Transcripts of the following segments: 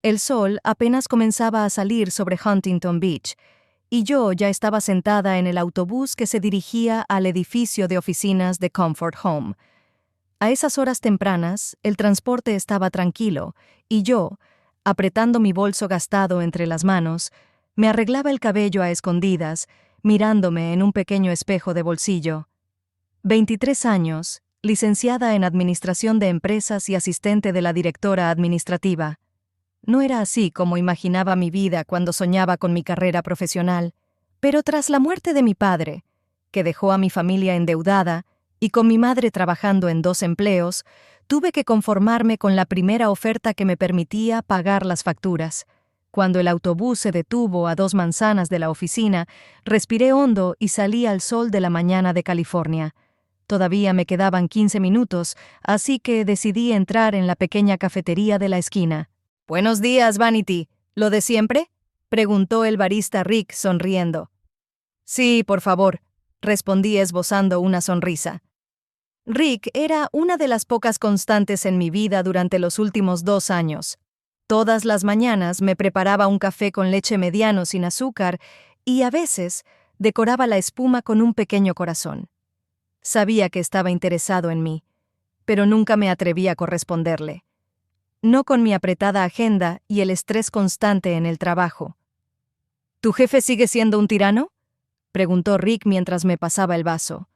El sol apenas comenzaba a salir sobre Huntington Beach, y yo ya estaba sentada en el autobús que se dirigía al edificio de oficinas de Comfort Home. A esas horas tempranas, el transporte estaba tranquilo, y yo, apretando mi bolso gastado entre las manos, me arreglaba el cabello a escondidas, mirándome en un pequeño espejo de bolsillo. 23 años, licenciada en Administración de Empresas y asistente de la directora administrativa. No era así como imaginaba mi vida cuando soñaba con mi carrera profesional, pero tras la muerte de mi padre, que dejó a mi familia endeudada, y con mi madre trabajando en 2 empleos, tuve que conformarme con la primera oferta que me permitía pagar las facturas. Cuando el autobús se detuvo a 2 manzanas de la oficina, respiré hondo y salí al sol de la mañana de California. Todavía me quedaban 15 minutos, así que decidí entrar en la pequeña cafetería de la esquina. «Buenos días, Vanity. ¿Lo de siempre?», preguntó el barista Rick sonriendo. «Sí, por favor», respondí esbozando una sonrisa. Rick era una de las pocas constantes en mi vida durante los últimos 2 años. Todas las mañanas me preparaba un café con leche mediano sin azúcar y a veces decoraba la espuma con un pequeño corazón. Sabía que estaba interesado en mí, pero nunca me atreví a corresponderle. No con mi apretada agenda y el estrés constante en el trabajo. «¿Tu jefe sigue siendo un tirano?», preguntó Rick mientras me pasaba el vaso.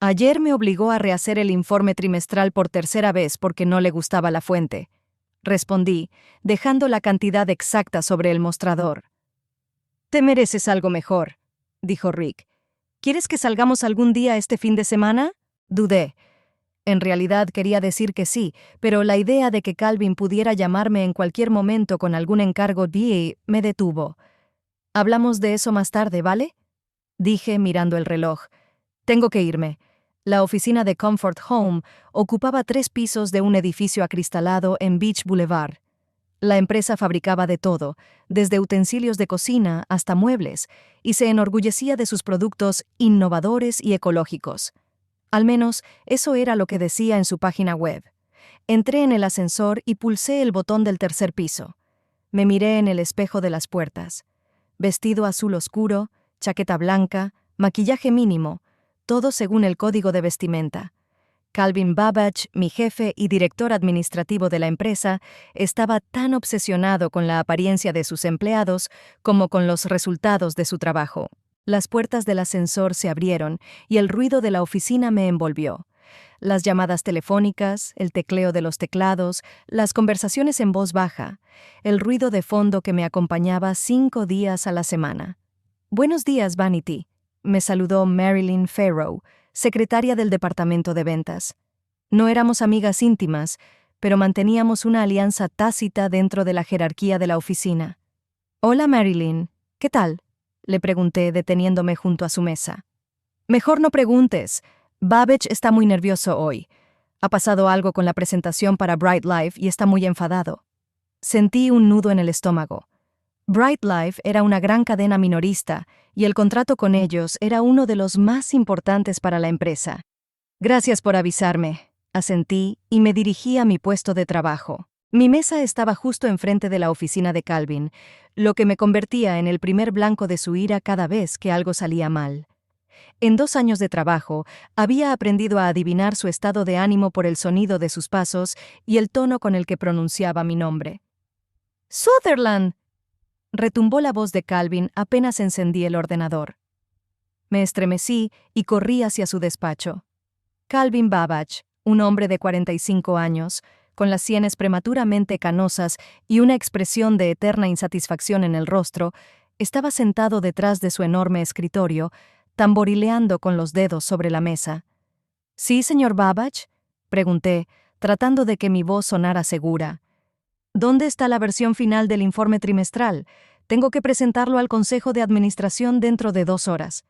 Ayer me obligó a rehacer el informe trimestral por tercera vez porque no le gustaba la fuente, respondí, dejando la cantidad exacta sobre el mostrador. «Te mereces algo mejor», dijo Rick. «¿Quieres que salgamos algún día este fin de semana?», dudé. En realidad quería decir que sí, pero la idea de que Calvin pudiera llamarme en cualquier momento con algún encargo me detuvo. «Hablamos de eso más tarde, ¿vale?», dije mirando el reloj. «Tengo que irme». La oficina de Comfort Home ocupaba 3 pisos de un edificio acristalado en Beach Boulevard. La empresa fabricaba de todo, desde utensilios de cocina hasta muebles, y se enorgullecía de sus productos innovadores y ecológicos. Al menos, eso era lo que decía en su página web. Entré en el ascensor y pulsé el botón del 3er piso. Me miré en el espejo de las puertas. Vestido azul oscuro, chaqueta blanca, maquillaje mínimo, todo según el código de vestimenta. Calvin Babbage, mi jefe y director administrativo de la empresa, estaba tan obsesionado con la apariencia de sus empleados como con los resultados de su trabajo. Las puertas del ascensor se abrieron y el ruido de la oficina me envolvió. Las llamadas telefónicas, el tecleo de los teclados, las conversaciones en voz baja, el ruido de fondo que me acompañaba 5 días a la semana. «Buenos días, Vanity», me saludó Marilyn Farrow, secretaria del departamento de ventas. No éramos amigas íntimas, pero manteníamos una alianza tácita dentro de la jerarquía de la oficina. «Hola, Marilyn. ¿Qué tal?», le pregunté deteniéndome junto a su mesa. «Mejor no preguntes. Babbage está muy nervioso hoy. Ha pasado algo con la presentación para Bright Life y está muy enfadado». Sentí un nudo en el estómago. Bright Life era una gran cadena minorista y el contrato con ellos era uno de los más importantes para la empresa. «Gracias por avisarme», asentí y me dirigí a mi puesto de trabajo. Mi mesa estaba justo enfrente de la oficina de Calvin, lo que me convertía en el primer blanco de su ira cada vez que algo salía mal. En 2 años de trabajo, había aprendido a adivinar su estado de ánimo por el sonido de sus pasos y el tono con el que pronunciaba mi nombre. «¡Sutherland!», retumbó la voz de Calvin apenas encendí el ordenador. Me estremecí y corrí hacia su despacho. Calvin Babbage, un hombre de 45 años, con las sienes prematuramente canosas y una expresión de eterna insatisfacción en el rostro, estaba sentado detrás de su enorme escritorio, tamborileando con los dedos sobre la mesa. «¿Sí, señor Babbage?», pregunté, tratando de que mi voz sonara segura. «¿Dónde está la versión final del informe trimestral? Tengo que presentarlo al Consejo de Administración dentro de 2 horas».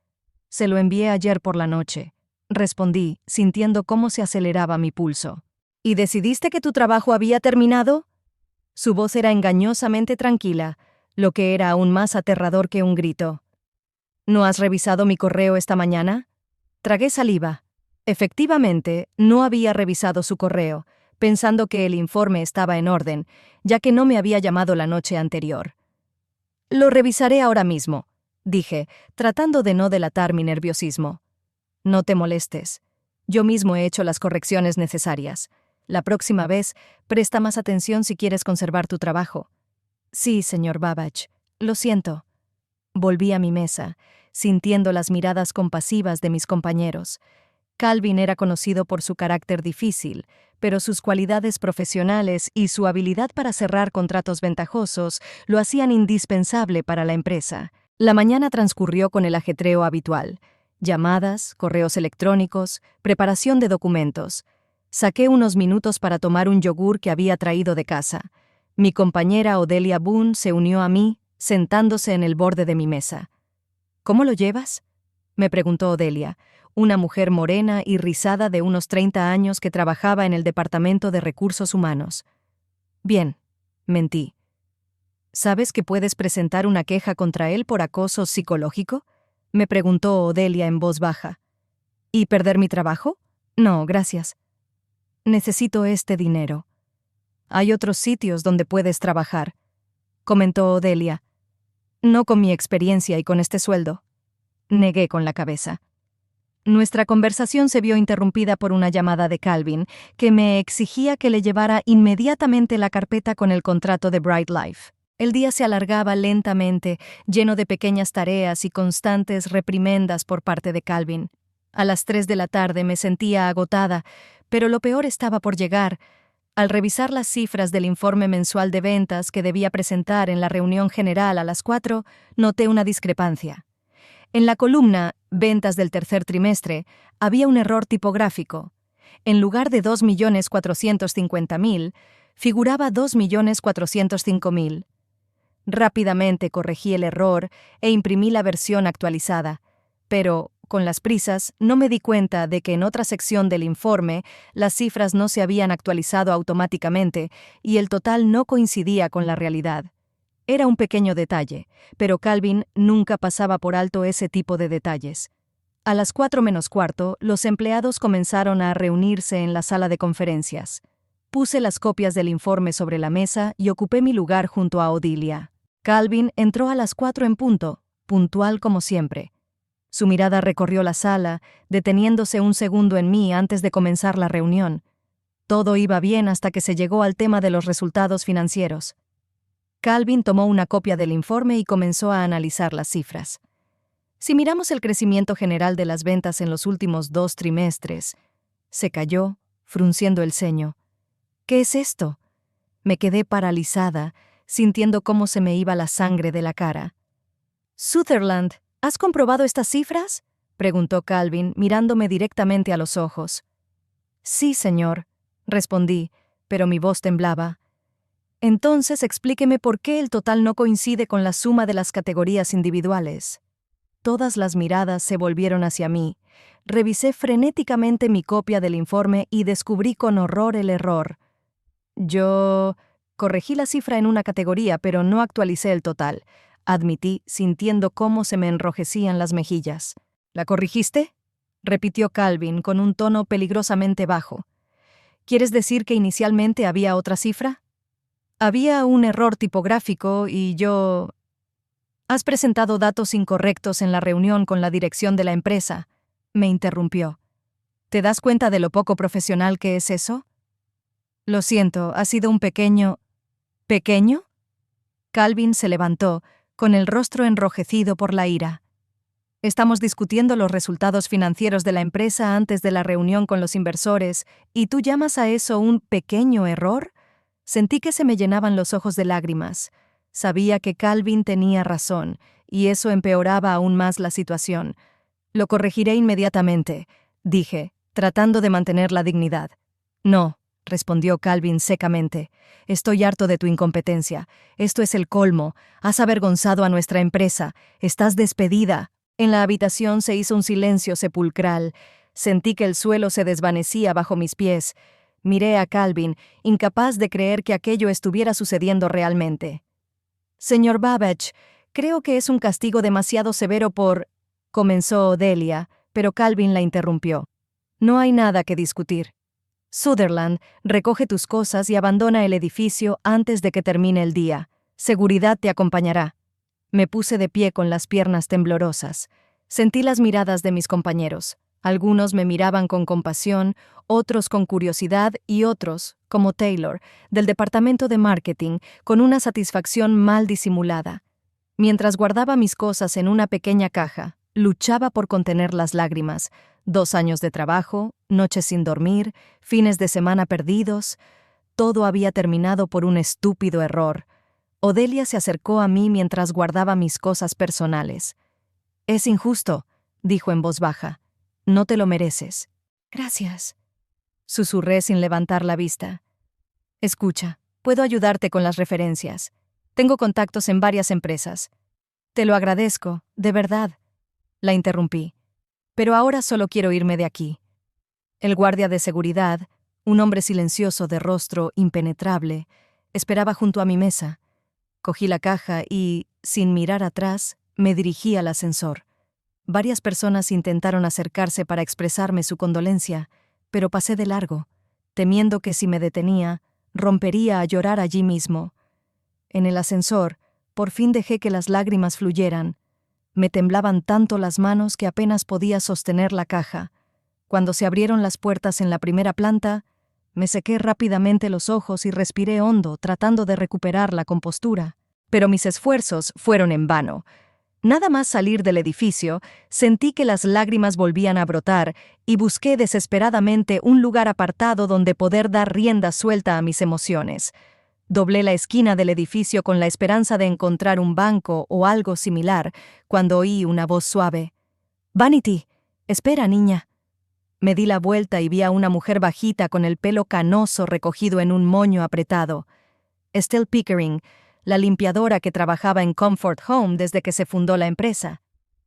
«Se lo envié ayer por la noche», respondí, sintiendo cómo se aceleraba mi pulso. «¿Y decidiste que tu trabajo había terminado?». Su voz era engañosamente tranquila, lo que era aún más aterrador que un grito. «¿No has revisado mi correo esta mañana?». Tragué saliva. Efectivamente, no había revisado su correo, pensando que el informe estaba en orden, ya que no me había llamado la noche anterior. Lo revisaré ahora mismo, dije, tratando de no delatar mi nerviosismo. No te molestes. Yo mismo he hecho las correcciones necesarias. La próxima vez, presta más atención si quieres conservar tu trabajo. Sí, señor Babbage. Lo siento. Volví a mi mesa, sintiendo las miradas compasivas de mis compañeros. Calvin era conocido por su carácter difícil, pero sus cualidades profesionales y su habilidad para cerrar contratos ventajosos lo hacían indispensable para la empresa. La mañana transcurrió con el ajetreo habitual: llamadas, correos electrónicos, preparación de documentos. Saqué unos minutos para tomar un yogur que había traído de casa. Mi compañera Odelia Boone se unió a mí, sentándose en el borde de mi mesa. ¿Cómo lo llevas?, me preguntó Odelia, una mujer morena y rizada de unos 30 años que trabajaba en el Departamento de Recursos Humanos. Bien, mentí. ¿Sabes que puedes presentar una queja contra él por acoso psicológico?, me preguntó Odelia en voz baja. ¿Y perder mi trabajo? No, gracias. Necesito este dinero. Hay otros sitios donde puedes trabajar, comentó Odelia. No con mi experiencia y con este sueldo. Negué con la cabeza. Nuestra conversación se vio interrumpida por una llamada de Calvin, que me exigía que le llevara inmediatamente la carpeta con el contrato de Bright Life. El día se alargaba lentamente, lleno de pequeñas tareas y constantes reprimendas por parte de Calvin. A las 3 de la tarde me sentía agotada, pero lo peor estaba por llegar. Al revisar las cifras del informe mensual de ventas que debía presentar en la reunión general a las 4, noté una discrepancia. En la columna «Ventas del tercer trimestre» había un error tipográfico. En lugar de 2.450.000, figuraba 2.405.000. Rápidamente corregí el error e imprimí la versión actualizada, pero, con las prisas, no me di cuenta de que en otra sección del informe las cifras no se habían actualizado automáticamente y el total no coincidía con la realidad. Era un pequeño detalle, pero Calvin nunca pasaba por alto ese tipo de detalles. A las 4 menos cuarto, los empleados comenzaron a reunirse en la sala de conferencias. Puse las copias del informe sobre la mesa y ocupé mi lugar junto a Odelia. Calvin entró a las 4 en punto, puntual como siempre. Su mirada recorrió la sala, deteniéndose un segundo en mí antes de comenzar la reunión. Todo iba bien hasta que se llegó al tema de los resultados financieros. Calvin tomó una copia del informe y comenzó a analizar las cifras. Si miramos el crecimiento general de las ventas en los últimos 2 trimestres, se calló, frunciendo el ceño. ¿Qué es esto? Me quedé paralizada, sintiendo cómo se me iba la sangre de la cara. Sutherland, ¿has comprobado estas cifras?, preguntó Calvin, mirándome directamente a los ojos. Sí, señor, respondí, pero mi voz temblaba. Entonces explíqueme por qué el total no coincide con la suma de las categorías individuales. Todas las miradas se volvieron hacia mí. Revisé frenéticamente mi copia del informe y descubrí con horror el error. Yo corregí la cifra en una categoría, pero no actualicé el total, admití, sintiendo cómo se me enrojecían las mejillas. ¿La corrigiste?, repitió Calvin con un tono peligrosamente bajo. ¿Quieres decir que inicialmente había otra cifra? Había un error tipográfico y yo... Has presentado datos incorrectos en la reunión con la dirección de la empresa, me interrumpió. ¿Te das cuenta de lo poco profesional que es eso? Lo siento, ha sido un pequeño... ¿Pequeño? Calvin se levantó, con el rostro enrojecido por la ira. Estamos discutiendo los resultados financieros de la empresa antes de la reunión con los inversores, ¿y tú llamas a eso un pequeño error? Sentí que se me llenaban los ojos de lágrimas. Sabía que Calvin tenía razón, y eso empeoraba aún más la situación. Lo corregiré inmediatamente, dije, tratando de mantener la dignidad. No, respondió Calvin secamente. Estoy harto de tu incompetencia. Esto es el colmo. Has avergonzado a nuestra empresa. Estás despedida. En la habitación se hizo un silencio sepulcral. Sentí que el suelo se desvanecía bajo mis pies. Miré a Calvin, incapaz de creer que aquello estuviera sucediendo realmente. Señor Babbage, creo que es un castigo demasiado severo por... comenzó Odelia, pero Calvin la interrumpió. No hay nada que discutir. Sutherland, recoge tus cosas y abandona el edificio antes de que termine el día. Seguridad te acompañará. Me puse de pie con las piernas temblorosas. Sentí las miradas de mis compañeros. Algunos me miraban con compasión, otros con curiosidad y otros, como Taylor, del departamento de marketing, con una satisfacción mal disimulada. Mientras guardaba mis cosas en una pequeña caja, luchaba por contener las lágrimas. 2 años de trabajo, noches sin dormir, fines de semana perdidos. Todo había terminado por un estúpido error. Odelia se acercó a mí mientras guardaba mis cosas personales. «Es injusto», dijo en voz baja. «No te lo mereces». «Gracias», susurré sin levantar la vista. «Escucha, puedo ayudarte con las referencias. Tengo contactos en varias empresas». «Te lo agradezco, de verdad», la interrumpí. «Pero ahora solo quiero irme de aquí». El guardia de seguridad, un hombre silencioso de rostro impenetrable, esperaba junto a mi mesa. Cogí la caja y, sin mirar atrás, me dirigí al ascensor. Varias personas intentaron acercarse para expresarme su condolencia, pero pasé de largo, temiendo que si me detenía, rompería a llorar allí mismo. En el ascensor, por fin dejé que las lágrimas fluyeran. Me temblaban tanto las manos que apenas podía sostener la caja. Cuando se abrieron las puertas en la primera planta, me sequé rápidamente los ojos y respiré hondo, tratando de recuperar la compostura. Pero mis esfuerzos fueron en vano. Nada más salir del edificio, sentí que las lágrimas volvían a brotar y busqué desesperadamente un lugar apartado donde poder dar rienda suelta a mis emociones. Doblé la esquina del edificio con la esperanza de encontrar un banco o algo similar, cuando oí una voz suave. «Vanity, espera, niña». Me di la vuelta y vi a una mujer bajita con el pelo canoso recogido en un moño apretado. Estelle Pickering, la limpiadora que trabajaba en Comfort Home desde que se fundó la empresa.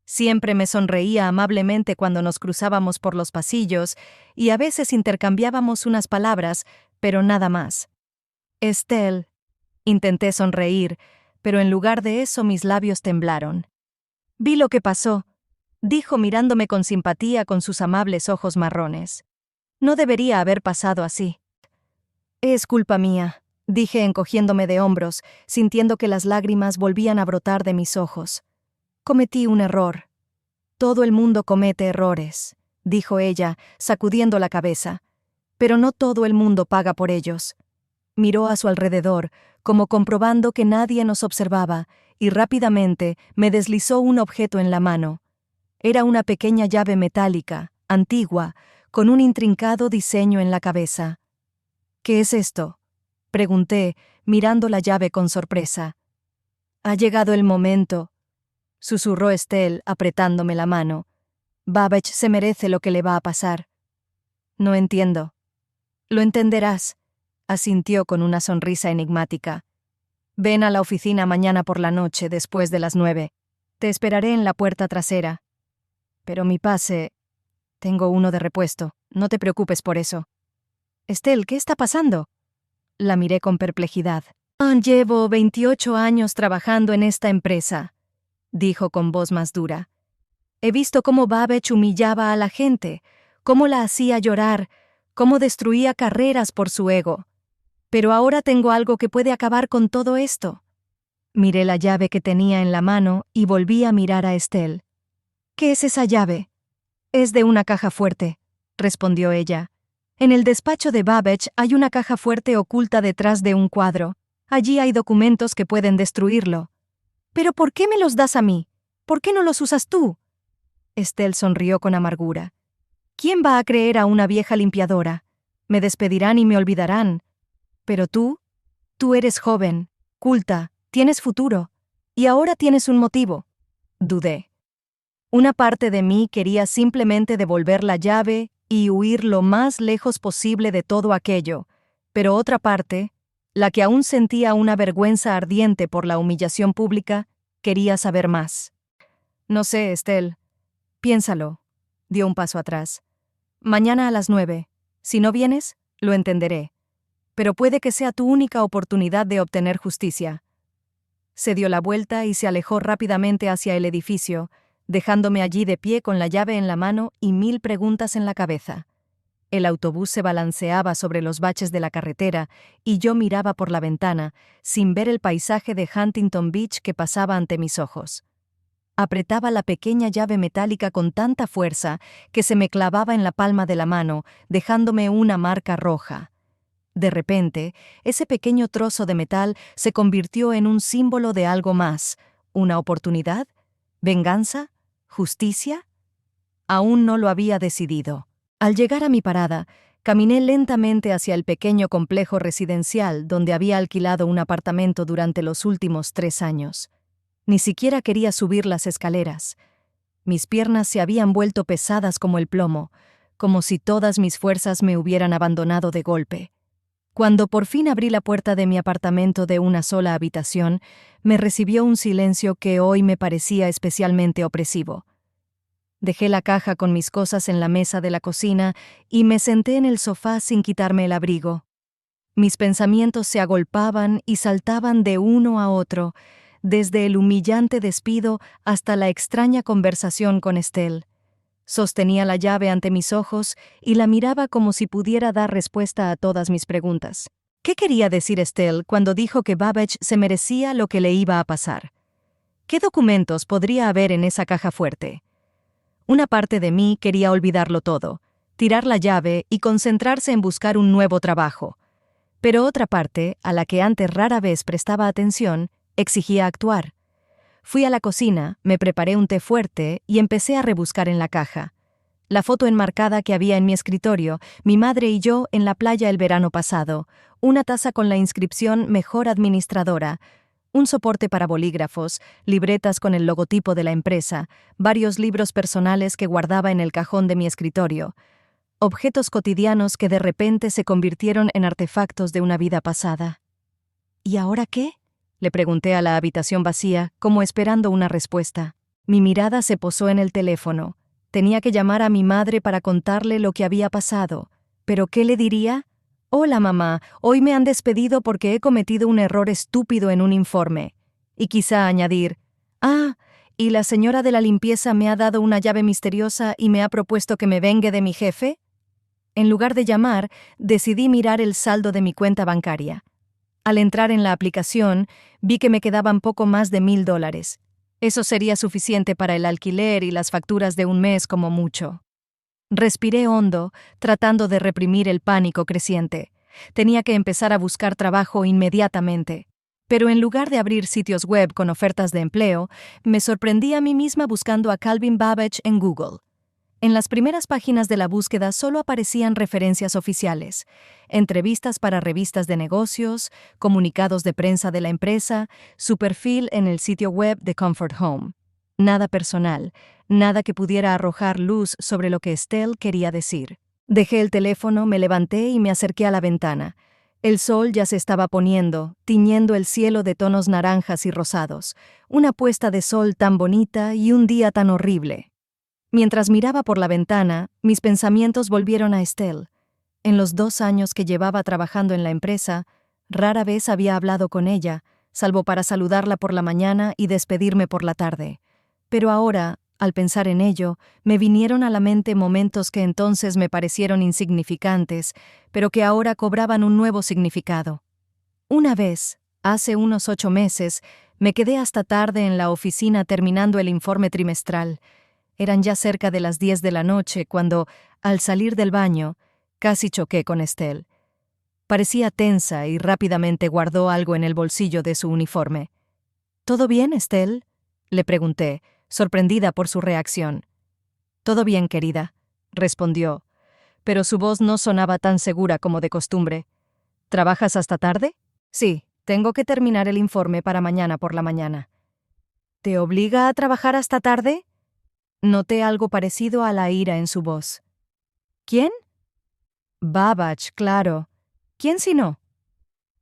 Siempre me sonreía amablemente cuando nos cruzábamos por los pasillos y a veces intercambiábamos unas palabras, pero nada más. «Estelle», intenté sonreír, pero en lugar de eso mis labios temblaron. «Vi lo que pasó», dijo mirándome con simpatía con sus amables ojos marrones. «No debería haber pasado así». «Es culpa mía», dije encogiéndome de hombros, sintiendo que las lágrimas volvían a brotar de mis ojos. «Cometí un error». «Todo el mundo comete errores», dijo ella, sacudiendo la cabeza. «Pero no todo el mundo paga por ellos». Miró a su alrededor, como comprobando que nadie nos observaba, y rápidamente me deslizó un objeto en la mano. Era una pequeña llave metálica, antigua, con un intrincado diseño en la cabeza. «¿Qué es esto?», pregunté, mirando la llave con sorpresa. «Ha llegado el momento», susurró Estelle, apretándome la mano. «Babbage se merece lo que le va a pasar». «No entiendo». «Lo entenderás», asintió con una sonrisa enigmática. «Ven a la oficina mañana por la noche, después de las 9. Te esperaré en la puerta trasera». «Pero mi pase...» «Tengo uno de repuesto. No te preocupes por eso». «Estelle, ¿qué está pasando?». La miré con perplejidad. «Llevo 28 años trabajando en esta empresa», dijo con voz más dura. «He visto cómo Babbage humillaba a la gente, cómo la hacía llorar, cómo destruía carreras por su ego. Pero ahora tengo algo que puede acabar con todo esto». Miré la llave que tenía en la mano y volví a mirar a Estelle. «¿Qué es esa llave?». «Es de una caja fuerte», respondió ella. «En el despacho de Babbage hay una caja fuerte oculta detrás de un cuadro. Allí hay documentos que pueden destruirlo». «¿Pero por qué me los das a mí? ¿Por qué no los usas tú?». Estelle sonrió con amargura. «¿Quién va a creer a una vieja limpiadora? Me despedirán y me olvidarán. Pero tú eres joven, culta, tienes futuro, y ahora tienes un motivo». Dudé. Una parte de mí quería simplemente devolver la llave y huir lo más lejos posible de todo aquello, pero otra parte, la que aún sentía una vergüenza ardiente por la humillación pública, quería saber más. «No sé, Estelle. Piénsalo», dio un paso atrás. «Mañana a las 9. Si no vienes, lo entenderé. Pero puede que sea tu única oportunidad de obtener justicia». Se dio la vuelta y se alejó rápidamente hacia el edificio, dejándome allí de pie con la llave en la mano y 1000 preguntas en la cabeza. El autobús se balanceaba sobre los baches de la carretera y yo miraba por la ventana, sin ver el paisaje de Huntington Beach que pasaba ante mis ojos. Apretaba la pequeña llave metálica con tanta fuerza que se me clavaba en la palma de la mano, dejándome una marca roja. De repente, ese pequeño trozo de metal se convirtió en un símbolo de algo más. ¿Una oportunidad? ¿Venganza? ¿Justicia? Aún no lo había decidido. Al llegar a mi parada, caminé lentamente hacia el pequeño complejo residencial donde había alquilado un apartamento durante los últimos 3 años. Ni siquiera quería subir las escaleras. Mis piernas se habían vuelto pesadas como el plomo, como si todas mis fuerzas me hubieran abandonado de golpe. Cuando por fin abrí la puerta de mi apartamento de una sola habitación, me recibió un silencio que hoy me parecía especialmente opresivo. Dejé la caja con mis cosas en la mesa de la cocina y me senté en el sofá sin quitarme el abrigo. Mis pensamientos se agolpaban y saltaban de uno a otro, desde el humillante despido hasta la extraña conversación con Estelle. Sostenía la llave ante mis ojos y la miraba como si pudiera dar respuesta a todas mis preguntas. ¿Qué quería decir Estelle cuando dijo que Babbage se merecía lo que le iba a pasar? ¿Qué documentos podría haber en esa caja fuerte? Una parte de mí quería olvidarlo todo, tirar la llave y concentrarse en buscar un nuevo trabajo. Pero otra parte, a la que antes rara vez prestaba atención, exigía actuar. Fui a la cocina, me preparé un té fuerte y empecé a rebuscar en la caja. La foto enmarcada que había en mi escritorio, mi madre y yo en la playa el verano pasado, una taza con la inscripción Mejor Administradora, un soporte para bolígrafos, libretas con el logotipo de la empresa, varios libros personales que guardaba en el cajón de mi escritorio, objetos cotidianos que de repente se convirtieron en artefactos de una vida pasada. ¿Y ahora qué?, le pregunté a la habitación vacía, como esperando una respuesta. Mi mirada se posó en el teléfono. Tenía que llamar a mi madre para contarle lo que había pasado. ¿Pero qué le diría? «Hola, mamá, hoy me han despedido porque he cometido un error estúpido en un informe». Y quizá añadir, «Ah, y la señora de la limpieza me ha dado una llave misteriosa y me ha propuesto que me vengue de mi jefe». En lugar de llamar, decidí mirar el saldo de mi cuenta bancaria. Al entrar en la aplicación, vi que me quedaban poco más de $1,000. Eso sería suficiente para el alquiler y las facturas de un mes como mucho. Respiré hondo, tratando de reprimir el pánico creciente. Tenía que empezar a buscar trabajo inmediatamente. Pero en lugar de abrir sitios web con ofertas de empleo, me sorprendí a mí misma buscando a Calvin Babbage en Google. En las primeras páginas de la búsqueda solo aparecían referencias oficiales, entrevistas para revistas de negocios, comunicados de prensa de la empresa, su perfil en el sitio web de Comfort Home. Nada personal, nada que pudiera arrojar luz sobre lo que Estelle quería decir. Dejé el teléfono, me levanté y me acerqué a la ventana. El sol ya se estaba poniendo, tiñendo el cielo de tonos naranjas y rosados. Una puesta de sol tan bonita y un día tan horrible. Mientras miraba por la ventana, mis pensamientos volvieron a Estelle. En los 2 años que llevaba trabajando en la empresa, rara vez había hablado con ella, salvo para saludarla por la mañana y despedirme por la tarde. Pero ahora, al pensar en ello, me vinieron a la mente momentos que entonces me parecieron insignificantes, pero que ahora cobraban un nuevo significado. Una vez, hace unos 8 meses, me quedé hasta tarde en la oficina terminando el informe trimestral. Eran ya cerca de las 10 de la noche cuando, al salir del baño, casi choqué con Estelle. Parecía tensa y rápidamente guardó algo en el bolsillo de su uniforme. «¿Todo bien, Estelle?», le pregunté, sorprendida por su reacción. «Todo bien, querida», respondió, pero su voz no sonaba tan segura como de costumbre. «¿Trabajas hasta tarde?» «Sí, tengo que terminar el informe para mañana por la mañana». «¿Te obliga a trabajar hasta tarde?». Noté algo parecido a la ira en su voz. «¿Quién?». «Babbage, claro. ¿Quién si no?».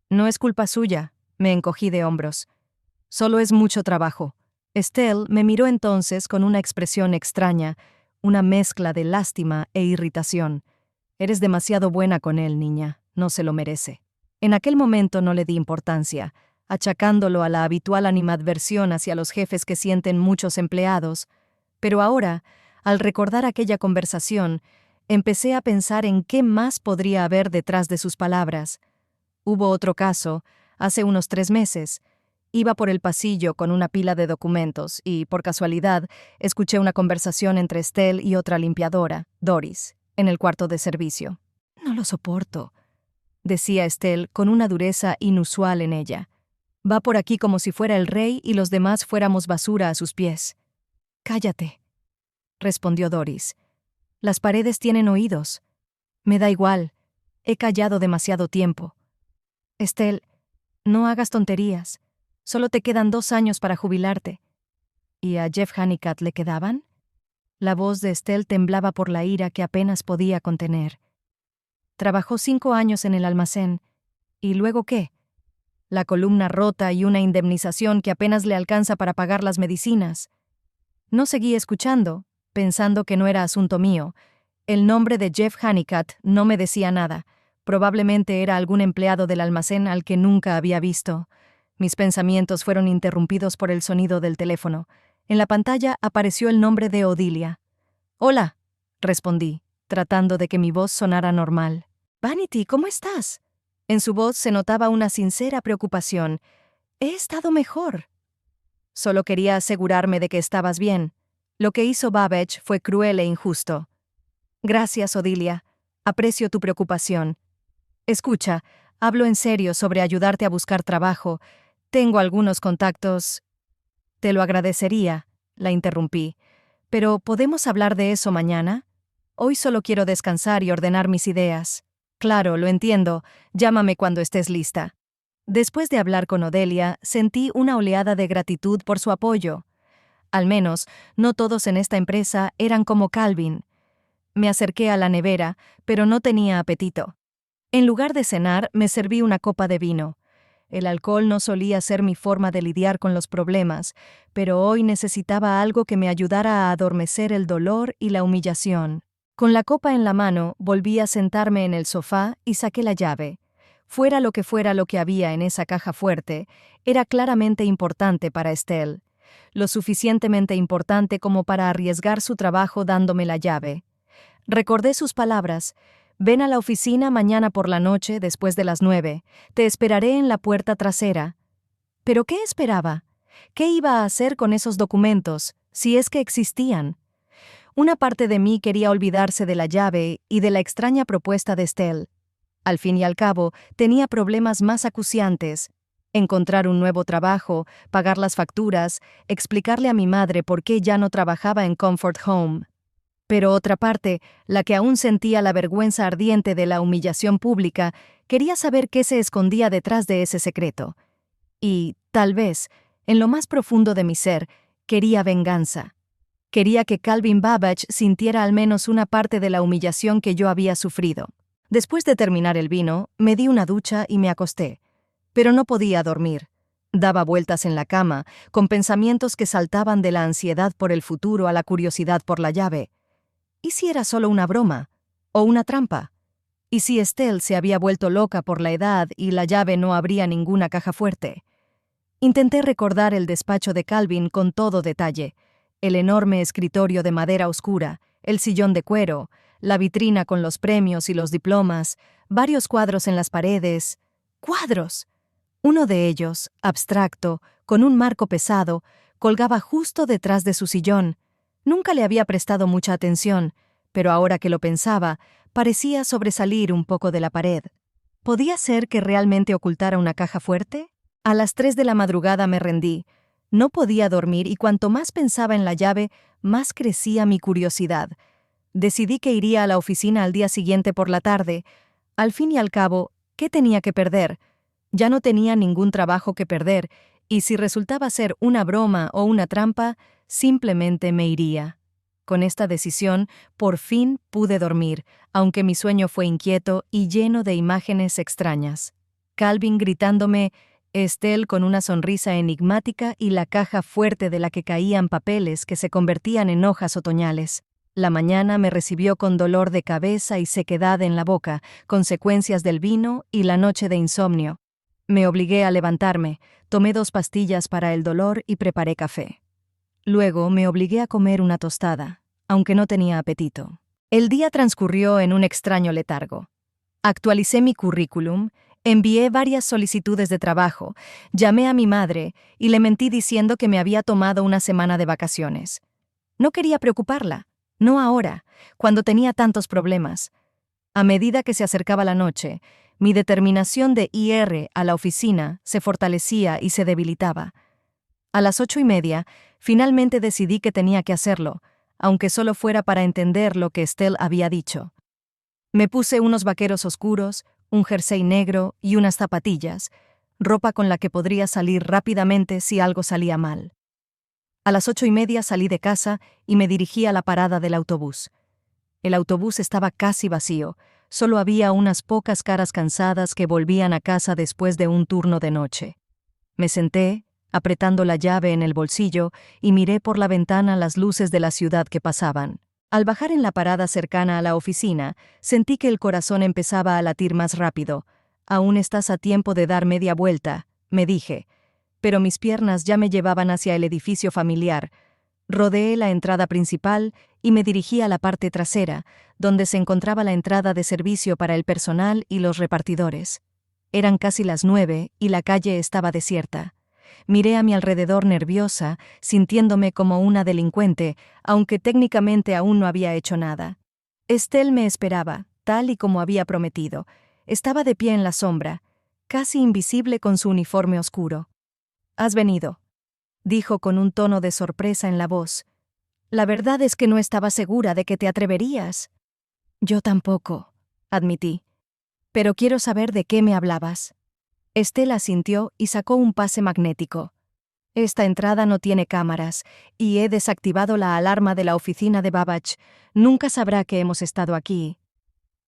«No es culpa suya», me encogí de hombros. «Solo es mucho trabajo». Estelle me miró entonces con una expresión extraña, una mezcla de lástima e irritación. «Eres demasiado buena con él, niña. No se lo merece». En aquel momento no le di importancia, achacándolo a la habitual animadversión hacia los jefes que sienten muchos empleados. Pero ahora, al recordar aquella conversación, Empecé a pensar en qué más podría haber detrás de sus palabras. Hubo otro caso, hace unos 3 meses. Iba por el pasillo con una pila de documentos y, por casualidad, escuché una conversación entre Estelle y otra limpiadora, Doris, en el cuarto de servicio. «No lo soporto», decía Estelle con una dureza inusual en ella. «Va por aquí como si fuera el rey y los demás fuéramos basura a sus pies». «Cállate», respondió Doris. «Las paredes tienen oídos. Me da igual. He callado demasiado tiempo. Estelle, no hagas tonterías. Solo te quedan 2 años para jubilarte». ¿Y a Jeff Honeycutt le quedaban? La voz de Estelle temblaba por la ira que apenas podía contener. Trabajó 5 años en el almacén. ¿Y luego qué? La columna rota y una indemnización que apenas le alcanza para pagar las medicinas. No seguí escuchando, pensando que no era asunto mío. El nombre de Jeff Honeycutt no me decía nada. Probablemente era algún empleado del almacén al que nunca había visto. Mis pensamientos fueron interrumpidos por el sonido del teléfono. En la pantalla apareció el nombre de Odilia. «Hola», respondí, tratando de que mi voz sonara normal. «Vanity, ¿cómo estás?» En su voz se notaba una sincera preocupación. «He estado mejor». «Solo quería asegurarme de que estabas bien. Lo que hizo Babbage fue cruel e injusto». «Gracias, Odilia. Aprecio tu preocupación. Escucha, hablo en serio sobre ayudarte a buscar trabajo. Tengo algunos contactos». «Te lo agradecería», la interrumpí. «Pero ¿podemos hablar de eso mañana? Hoy solo quiero descansar y ordenar mis ideas». «Claro, lo entiendo. Llámame cuando estés lista». Después de hablar con Odelia, sentí una oleada de gratitud por su apoyo. Al menos, no todos en esta empresa eran como Calvin. Me acerqué a la nevera, pero no tenía apetito. En lugar de cenar, me serví una copa de vino. El alcohol no solía ser mi forma de lidiar con los problemas, pero hoy necesitaba algo que me ayudara a adormecer el dolor y la humillación. Con la copa en la mano, volví a sentarme en el sofá y saqué la llave. Fuera lo que había en esa caja fuerte, era claramente importante para Estelle. Lo suficientemente importante como para arriesgar su trabajo dándome la llave. Recordé sus palabras. «Ven a la oficina mañana por la noche, después de las 9. Te esperaré en la puerta trasera». ¿Pero qué esperaba? ¿Qué iba a hacer con esos documentos, si es que existían? Una parte de mí quería olvidarse de la llave y de la extraña propuesta de Estelle. Al fin y al cabo, tenía problemas más acuciantes. Encontrar un nuevo trabajo, pagar las facturas, explicarle a mi madre por qué ya no trabajaba en Comfort Home. Pero otra parte, la que aún sentía la vergüenza ardiente de la humillación pública, quería saber qué se escondía detrás de ese secreto. Y, tal vez, en lo más profundo de mi ser, quería venganza. Quería que Calvin Babbage sintiera al menos una parte de la humillación que yo había sufrido. Después de terminar el vino, me di una ducha y me acosté. Pero no podía dormir. Daba vueltas en la cama, con pensamientos que saltaban de la ansiedad por el futuro a la curiosidad por la llave. ¿Y si era solo una broma? ¿O una trampa? ¿Y si Estelle se había vuelto loca por la edad y la llave no abría ninguna caja fuerte? Intenté recordar el despacho de Calvin con todo detalle. El enorme escritorio de madera oscura, el sillón de cuero, la vitrina con los premios y los diplomas, varios cuadros en las paredes. ¡Cuadros! Uno de ellos, abstracto, con un marco pesado, colgaba justo detrás de su sillón. Nunca le había prestado mucha atención, pero ahora que lo pensaba, parecía sobresalir un poco de la pared. ¿Podía ser que realmente ocultara una caja fuerte? A las 3 de la madrugada me rendí. No podía dormir y cuanto más pensaba en la llave, más crecía mi curiosidad. Decidí que iría a la oficina al día siguiente por la tarde. Al fin y al cabo, ¿qué tenía que perder? Ya no tenía ningún trabajo que perder, y si resultaba ser una broma o una trampa, simplemente me iría. Con esta decisión, por fin pude dormir, aunque mi sueño fue inquieto y lleno de imágenes extrañas. Calvin gritándome, Estelle con una sonrisa enigmática y la caja fuerte de la que caían papeles que se convertían en hojas otoñales. La mañana me recibió con dolor de cabeza y sequedad en la boca, consecuencias del vino y la noche de insomnio. Me obligué a levantarme, tomé 2 pastillas para el dolor y preparé café. Luego me obligué a comer una tostada, aunque no tenía apetito. El día transcurrió en un extraño letargo. Actualicé mi currículum, envié varias solicitudes de trabajo, llamé a mi madre y le mentí diciendo que me había tomado una semana de vacaciones. No quería preocuparla, no ahora, cuando tenía tantos problemas. A medida que se acercaba la noche, mi determinación de ir a la oficina se fortalecía y se debilitaba. A las 8:30, finalmente decidí que tenía que hacerlo, aunque solo fuera para entender lo que Estelle había dicho. Me puse unos vaqueros oscuros, un jersey negro y unas zapatillas, ropa con la que podría salir rápidamente si algo salía mal. A las 8:30 salí de casa y me dirigí a la parada del autobús. El autobús estaba casi vacío, solo había unas pocas caras cansadas que volvían a casa después de un turno de noche. Me senté, apretando la llave en el bolsillo, y miré por la ventana las luces de la ciudad que pasaban. Al bajar en la parada cercana a la oficina, sentí que el corazón empezaba a latir más rápido. «Aún estás a tiempo de dar media vuelta», me dije, pero mis piernas ya me llevaban hacia el edificio familiar. Rodeé la entrada principal y me dirigí a la parte trasera, donde se encontraba la entrada de servicio para el personal y los repartidores. Eran casi las 9 y la calle estaba desierta. Miré a mi alrededor nerviosa, sintiéndome como una delincuente, aunque técnicamente aún no había hecho nada. Estelle me esperaba, tal y como había prometido. Estaba de pie en la sombra, casi invisible con su uniforme oscuro. «¿Has venido?», dijo con un tono de sorpresa en la voz. «La verdad es que no estaba segura de que te atreverías». «Yo tampoco», admití. «Pero quiero saber de qué me hablabas». Estelle asintió y sacó un pase magnético. «Esta entrada no tiene cámaras, y he desactivado la alarma de la oficina de Babbage. Nunca sabrá que hemos estado aquí».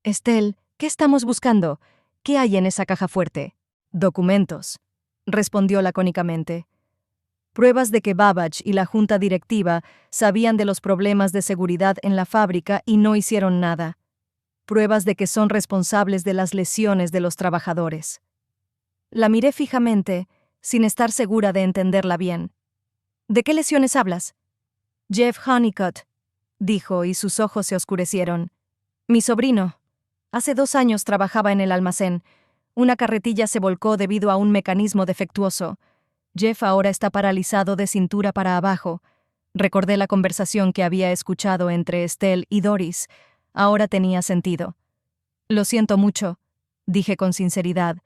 «Estelle, ¿qué estamos buscando? ¿Qué hay en esa caja fuerte?» «Documentos», respondió lacónicamente. «Pruebas de que Babbage y la junta directiva sabían de los problemas de seguridad en la fábrica y no hicieron nada. Pruebas de que son responsables de las lesiones de los trabajadores». La miré fijamente, sin estar segura de entenderla bien. «¿De qué lesiones hablas?» «Jeff Honeycutt», dijo, y sus ojos se oscurecieron. «Mi sobrino. Hace 2 años trabajaba en el almacén. Una carretilla se volcó debido a un mecanismo defectuoso. Jeff ahora está paralizado de cintura para abajo». Recordé la conversación que había escuchado entre Estelle y Doris. Ahora tenía sentido. «Lo siento mucho», dije con sinceridad.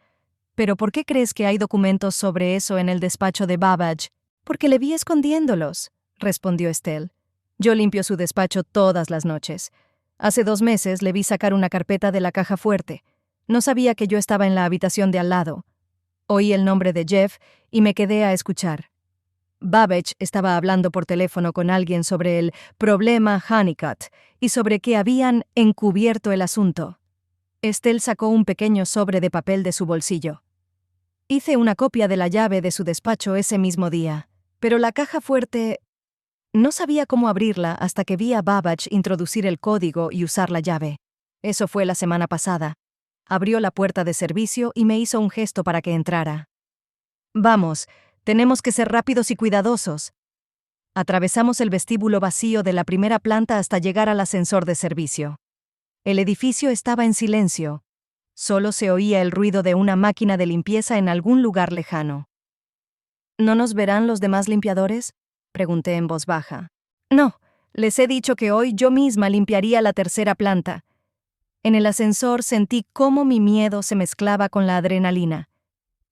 «¿Pero por qué crees que hay documentos sobre eso en el despacho de Babbage?» «Porque le vi escondiéndolos», respondió Estelle. «Yo limpio su despacho todas las noches. Hace 2 meses le vi sacar una carpeta de la caja fuerte. No sabía que yo estaba en la habitación de al lado. Oí el nombre de Jeff y me quedé a escuchar. Babbage estaba hablando por teléfono con alguien sobre el problema Honeycutt y sobre que habían encubierto el asunto». Estelle sacó un pequeño sobre de papel de su bolsillo. «Hice una copia de la llave de su despacho ese mismo día, pero la caja fuerte...». No sabía cómo abrirla hasta que vi a Babbage introducir el código y usar la llave. Eso fue la semana pasada. Abrió la puerta de servicio y me hizo un gesto para que entrara. «Vamos, tenemos que ser rápidos y cuidadosos». Atravesamos el vestíbulo vacío de la primera planta hasta llegar al ascensor de servicio. El edificio estaba en silencio. Solo se oía el ruido de una máquina de limpieza en algún lugar lejano. «¿No nos verán los demás limpiadores?», pregunté en voz baja. «No, les he dicho que hoy yo misma limpiaría la tercera planta». En el ascensor sentí cómo mi miedo se mezclaba con la adrenalina.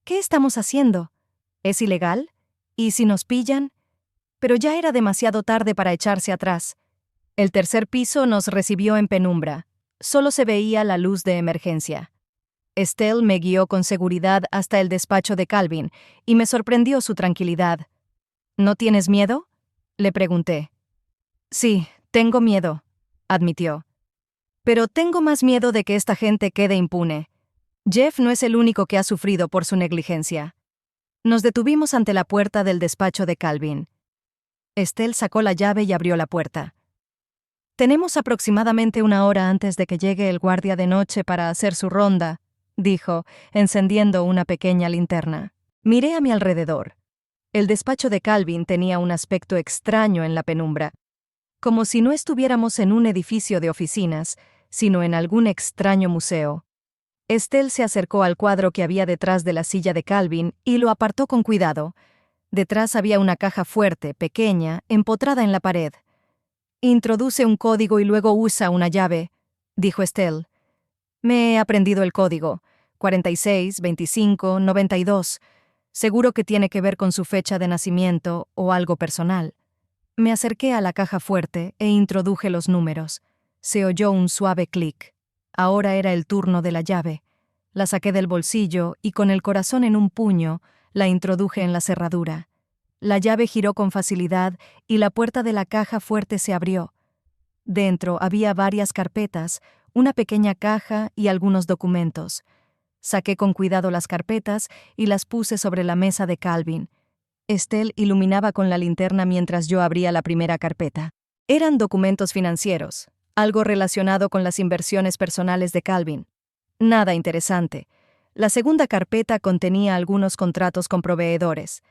«¿Qué estamos haciendo? ¿Es ilegal? ¿Y si nos pillan?». Pero ya era demasiado tarde para echarse atrás. El tercer piso nos recibió en penumbra. Solo se veía la luz de emergencia. Estelle me guió con seguridad hasta el despacho de Calvin, y me sorprendió su tranquilidad. «¿No tienes miedo?», le pregunté. «Sí, tengo miedo», admitió. «Pero tengo más miedo de que esta gente quede impune. Jeff no es el único que ha sufrido por su negligencia». Nos detuvimos ante la puerta del despacho de Calvin. Estelle sacó la llave y abrió la puerta. «Tenemos aproximadamente 1 hora antes de que llegue el guardia de noche para hacer su ronda», dijo, encendiendo una pequeña linterna. Miré a mi alrededor. El despacho de Calvin tenía un aspecto extraño en la penumbra. como si no estuviéramos en un edificio de oficinas, sino en algún extraño museo. Estelle se acercó al cuadro que había detrás de la silla de Calvin y lo apartó con cuidado. Detrás había una caja fuerte, pequeña, empotrada en la pared. «Introduce un código y luego usa una llave», dijo Estelle. «Me he aprendido el código. 46, 25, 92. Seguro que tiene que ver con su fecha de nacimiento o algo personal». Me acerqué a la caja fuerte e introduje los números. Se oyó un suave clic. Ahora era el turno de la llave. La saqué del bolsillo y con el corazón en un puño, la introduje en la cerradura. La llave giró con facilidad y la puerta de la caja fuerte se abrió. Dentro había varias carpetas, una pequeña caja y algunos documentos. Saqué con cuidado las carpetas y las puse sobre la mesa de Calvin. Estelle iluminaba con la linterna mientras yo abría la primera carpeta. Eran documentos financieros, algo relacionado con las inversiones personales de Calvin. Nada interesante. La segunda carpeta contenía algunos contratos con proveedores.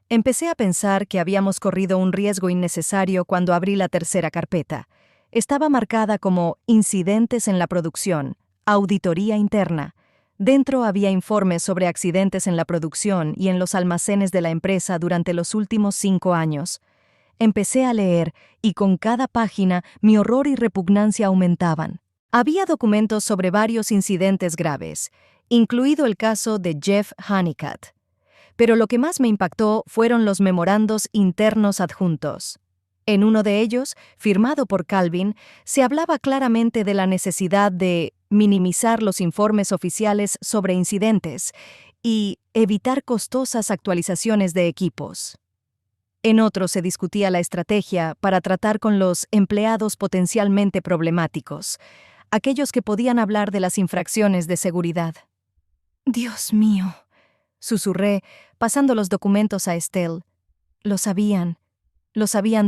Empecé a pensar que habíamos corrido un riesgo innecesario cuando abrí la tercera carpeta. Estaba marcada como incidentes en la producción, auditoría interna. Dentro había informes sobre accidentes en la producción y en los almacenes de la empresa durante los últimos 5 años. Empecé a leer y con cada página mi horror y repugnancia aumentaban. Había documentos sobre varios incidentes graves, incluido el caso de Jeff Honeycutt. Pero lo que más me impactó fueron los memorandos internos adjuntos. En uno de ellos, firmado por Calvin, se hablaba claramente de la necesidad de minimizar los informes oficiales sobre incidentes y evitar costosas actualizaciones de equipos. En otro se discutía la estrategia para tratar con los empleados potencialmente problemáticos, aquellos que podían hablar de las infracciones de seguridad. «Dios mío», susurré, pasando los documentos a Estelle. Lo sabían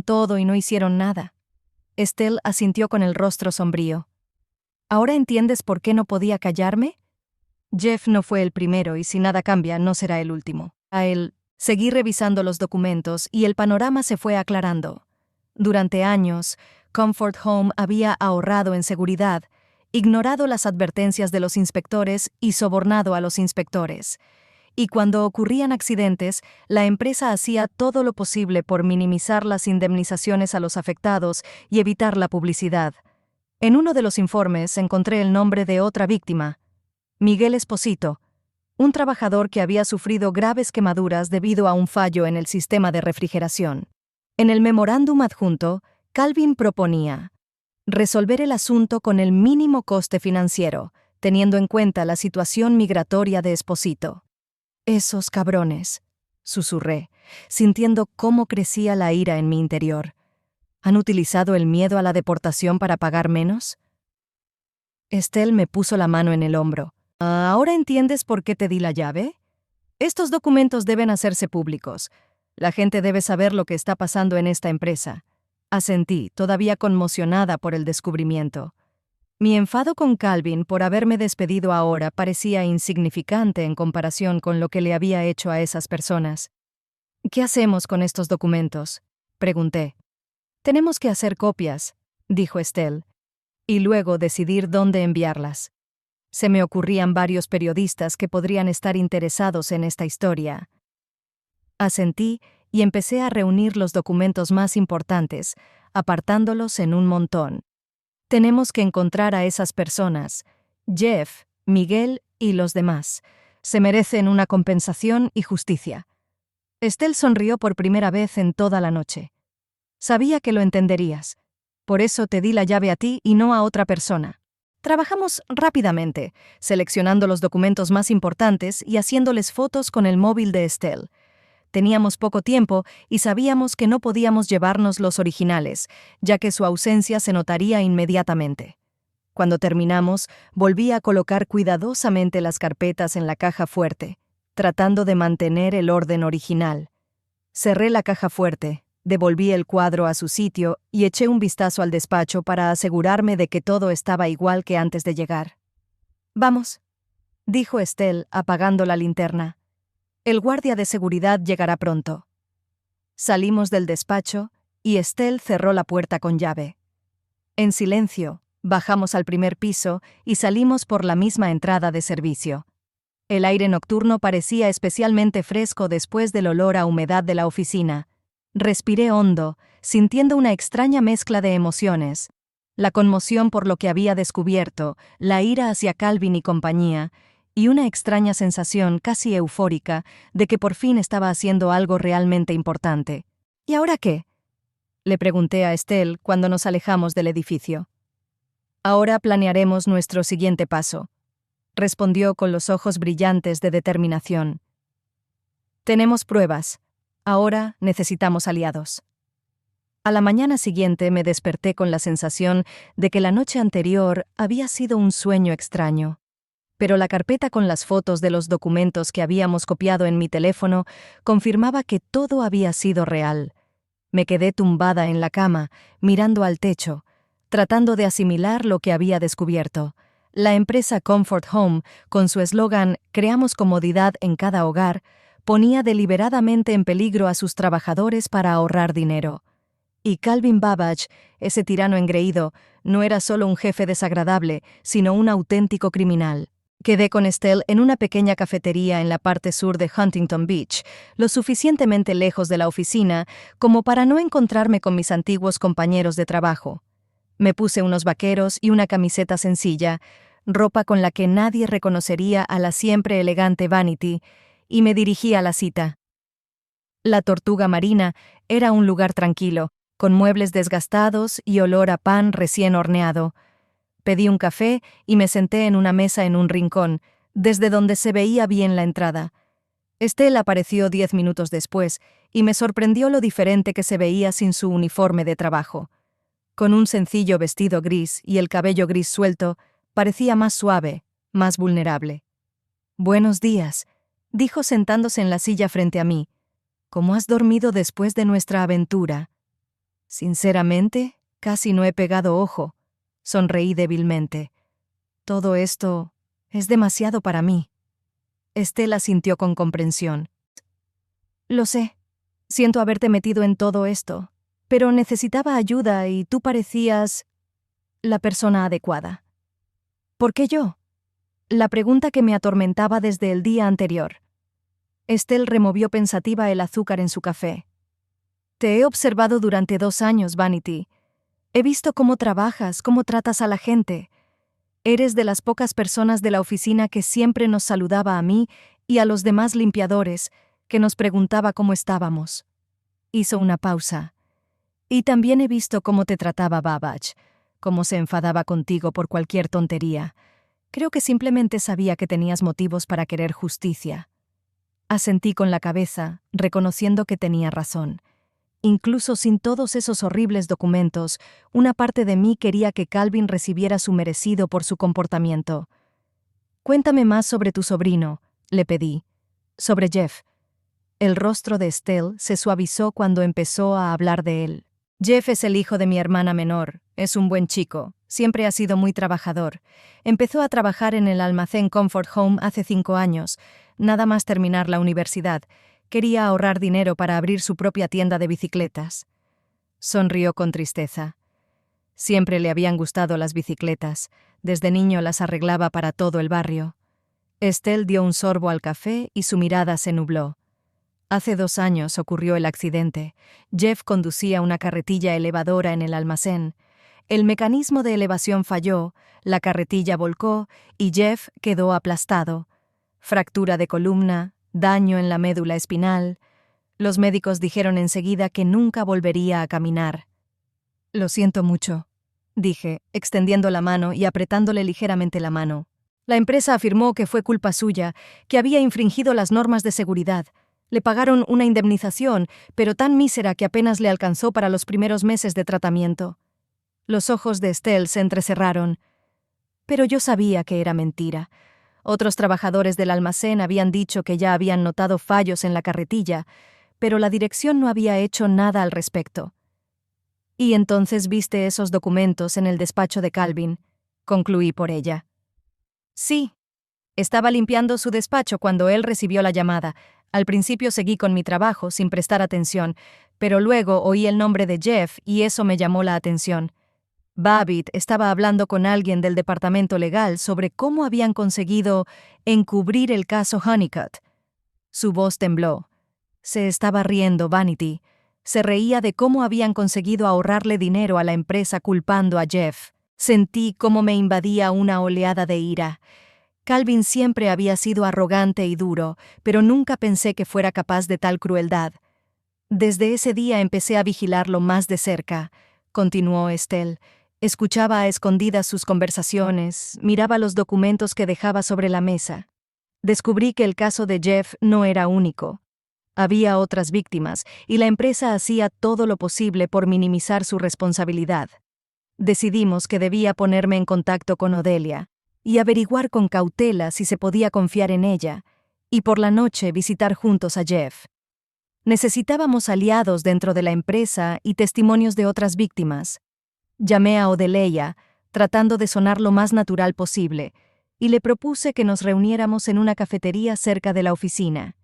todo y no hicieron nada. Estelle asintió con el rostro sombrío. ¿Ahora entiendes por qué no podía callarme? Jeff no fue el primero y si nada cambia, no será el último. A él, seguí revisando los documentos y el panorama se fue aclarando. Durante años, Comfort Home había ahorrado en seguridad, ignorado las advertencias de los inspectores y sobornado a los inspectores. Y cuando ocurrían accidentes, la empresa hacía todo lo posible por minimizar las indemnizaciones a los afectados y evitar la publicidad. En uno de los informes encontré el nombre de otra víctima, Miguel Esposito, un trabajador que había sufrido graves quemaduras debido a un fallo en el sistema de refrigeración. En el memorándum adjunto, Calvin proponía resolver el asunto con el mínimo coste financiero, teniendo en cuenta la situación migratoria de Esposito. «Esos cabrones», susurré, sintiendo cómo crecía la ira en mi interior. ¿Han utilizado el miedo a la deportación para pagar menos? Estelle me puso la mano en el hombro. ¿Ahora entiendes por qué te di la llave? Estos documentos deben hacerse públicos. La gente debe saber lo que está pasando en esta empresa. Asentí, todavía conmocionada por el descubrimiento. Mi enfado con Calvin por haberme despedido ahora parecía insignificante en comparación con lo que le había hecho a esas personas. «¿Qué hacemos con estos documentos?», pregunté. «Tenemos que hacer copias», dijo Estelle, «y luego decidir dónde enviarlas. Se me ocurrían varios periodistas que podrían estar interesados en esta historia». Asentí y empecé a reunir los documentos más importantes, apartándolos en un montón. Tenemos que encontrar a esas personas, Jeff, Miguel y los demás. Se merecen una compensación y justicia. Estelle sonrió por primera vez en toda la noche. Sabía que lo entenderías. Por eso te di la llave a ti y no a otra persona. Trabajamos rápidamente, seleccionando los documentos más importantes y haciéndoles fotos con el móvil de Estelle. Teníamos poco tiempo y sabíamos que no podíamos llevarnos los originales, ya que su ausencia se notaría inmediatamente. Cuando terminamos, volví a colocar cuidadosamente las carpetas en la caja fuerte, tratando de mantener el orden original. Cerré la caja fuerte, devolví el cuadro a su sitio y eché un vistazo al despacho para asegurarme de que todo estaba igual que antes de llegar. «Vamos», dijo Estelle, apagando la linterna. «El guardia de seguridad llegará pronto». Salimos del despacho y Estelle cerró la puerta con llave. En silencio, bajamos al primer piso y salimos por la misma entrada de servicio. El aire nocturno parecía especialmente fresco después del olor a humedad de la oficina. Respiré hondo, sintiendo una extraña mezcla de emociones. La conmoción por lo que había descubierto, la ira hacia Calvin y compañía, y una extraña sensación casi eufórica de que por fin estaba haciendo algo realmente importante. ¿Y ahora qué?, le pregunté a Estelle cuando nos alejamos del edificio. Ahora planearemos nuestro siguiente paso, respondió con los ojos brillantes de determinación. Tenemos pruebas. Ahora necesitamos aliados. A la mañana siguiente me desperté con la sensación de que la noche anterior había sido un sueño extraño. Pero la carpeta con las fotos de los documentos que habíamos copiado en mi teléfono confirmaba que todo había sido real. Me quedé tumbada en la cama, mirando al techo, tratando de asimilar lo que había descubierto. La empresa Comfort Home, con su eslogan «Creamos comodidad en cada hogar», ponía deliberadamente en peligro a sus trabajadores para ahorrar dinero. Y Calvin Babbage, ese tirano engreído, no era solo un jefe desagradable, sino un auténtico criminal. Quedé con Estelle en una pequeña cafetería en la parte sur de Huntington Beach, lo suficientemente lejos de la oficina como para no encontrarme con mis antiguos compañeros de trabajo. Me puse unos vaqueros y una camiseta sencilla, ropa con la que nadie reconocería a la siempre elegante Vanity, y me dirigí a la cita. La Tortuga Marina era un lugar tranquilo, con muebles desgastados y olor a pan recién horneado. Pedí un café y me senté en una mesa en un rincón, desde donde se veía bien la entrada. Estelle apareció 10 minutos después y me sorprendió lo diferente que se veía sin su uniforme de trabajo. Con un sencillo vestido gris y el cabello gris suelto, parecía más suave, más vulnerable. «Buenos días», dijo sentándose en la silla frente a mí. «¿Cómo has dormido después de nuestra aventura?» «Sinceramente, casi no he pegado ojo», sonreí débilmente. «Todo esto es demasiado para mí». Estelle asintió con comprensión. «Lo sé. Siento haberte metido en todo esto, pero necesitaba ayuda y tú parecías la persona adecuada». «¿Por qué yo?», la pregunta que me atormentaba desde el día anterior. Estelle removió pensativa el azúcar en su café. «Te he observado durante 2 años, Vanity. He visto cómo trabajas, cómo tratas a la gente. Eres de las pocas personas de la oficina que siempre nos saludaba a mí y a los demás limpiadores, que nos preguntaba cómo estábamos». Hizo una pausa. «Y también he visto cómo te trataba Babbage, cómo se enfadaba contigo por cualquier tontería. Creo que simplemente sabía que tenías motivos para querer justicia». Asentí con la cabeza, reconociendo que tenía razón. Incluso sin todos esos horribles documentos, una parte de mí quería que Calvin recibiera su merecido por su comportamiento. «Cuéntame más sobre tu sobrino», le pedí. «Sobre Jeff». El rostro de Estelle se suavizó cuando empezó a hablar de él. «Jeff es el hijo de mi hermana menor. Es un buen chico. Siempre ha sido muy trabajador. Empezó a trabajar en el almacén Comfort Home hace 5 años, nada más terminar la universidad. Quería ahorrar dinero para abrir su propia tienda de bicicletas». Sonrió con tristeza. Siempre le habían gustado las bicicletas. Desde niño las arreglaba para todo el barrio. Estelle dio un sorbo al café y su mirada se nubló. Hace 2 años ocurrió el accidente. Jeff conducía una carretilla elevadora en el almacén. El mecanismo de elevación falló, la carretilla volcó y Jeff quedó aplastado. Fractura de columna, daño en la médula espinal. Los médicos dijeron enseguida que nunca volvería a caminar. «Lo siento mucho», dije, extendiendo la mano y apretándole ligeramente la mano. «La empresa afirmó que fue culpa suya, que había infringido las normas de seguridad. Le pagaron una indemnización, pero tan mísera que apenas le alcanzó para los primeros meses de tratamiento». Los ojos de Estelle se entrecerraron. Pero yo sabía que era mentira. Otros trabajadores del almacén habían dicho que ya habían notado fallos en la carretilla, pero la dirección no había hecho nada al respecto. «Y entonces viste esos documentos en el despacho de Calvin», concluí por ella. «Sí. Estaba limpiando su despacho cuando él recibió la llamada. Al principio seguí con mi trabajo, sin prestar atención, pero luego oí el nombre de Jeff y eso me llamó la atención. Babbitt estaba hablando con alguien del departamento legal sobre cómo habían conseguido encubrir el caso Honeycutt. Su voz tembló. Se estaba riendo Vanity. Se reía de cómo habían conseguido ahorrarle dinero a la empresa culpando a Jeff. Sentí cómo me invadía una oleada de ira. Calvin siempre había sido arrogante y duro, pero nunca pensé que fuera capaz de tal crueldad. Desde ese día empecé a vigilarlo más de cerca, continuó Estelle. Escuchaba a escondidas sus conversaciones, miraba los documentos que dejaba sobre la mesa. Descubrí que el caso de Jeff no era único. Había otras víctimas, y la empresa hacía todo lo posible por minimizar su responsabilidad. Decidimos que debía ponerme en contacto con Odelia y averiguar con cautela si se podía confiar en ella, y por la noche visitar juntos a Jeff. Necesitábamos aliados dentro de la empresa y testimonios de otras víctimas. Llamé a Odelia, tratando de sonar lo más natural posible, y le propuse que nos reuniéramos en una cafetería cerca de la oficina.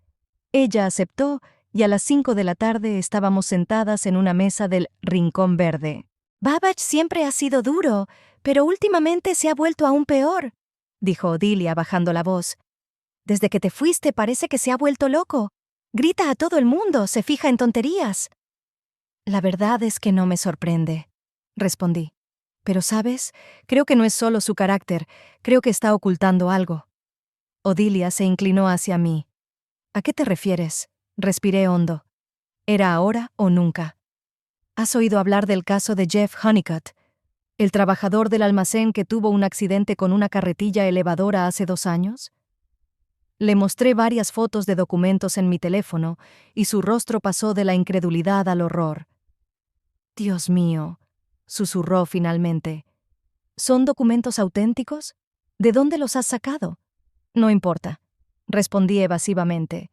Ella aceptó y a las 5 de la tarde estábamos sentadas en una mesa del Rincón Verde. «Babbage siempre ha sido duro, pero últimamente se ha vuelto aún peor», dijo Odelia bajando la voz. «Desde que te fuiste parece que se ha vuelto loco. Grita a todo el mundo, se fija en tonterías». «La verdad es que no me sorprende», respondí. «Pero, ¿sabes? Creo que no es solo su carácter, creo que está ocultando algo». Odelia se inclinó hacia mí. «¿A qué te refieres?», respiré hondo. ¿Era ahora o nunca? ¿Has oído hablar del caso de Jeff Honeycutt, el trabajador del almacén que tuvo un accidente con una carretilla elevadora hace 2 años? Le mostré varias fotos de documentos en mi teléfono y su rostro pasó de la incredulidad al horror. «Dios mío», susurró finalmente. «¿Son documentos auténticos? ¿De dónde los has sacado?» «No importa», respondí evasivamente.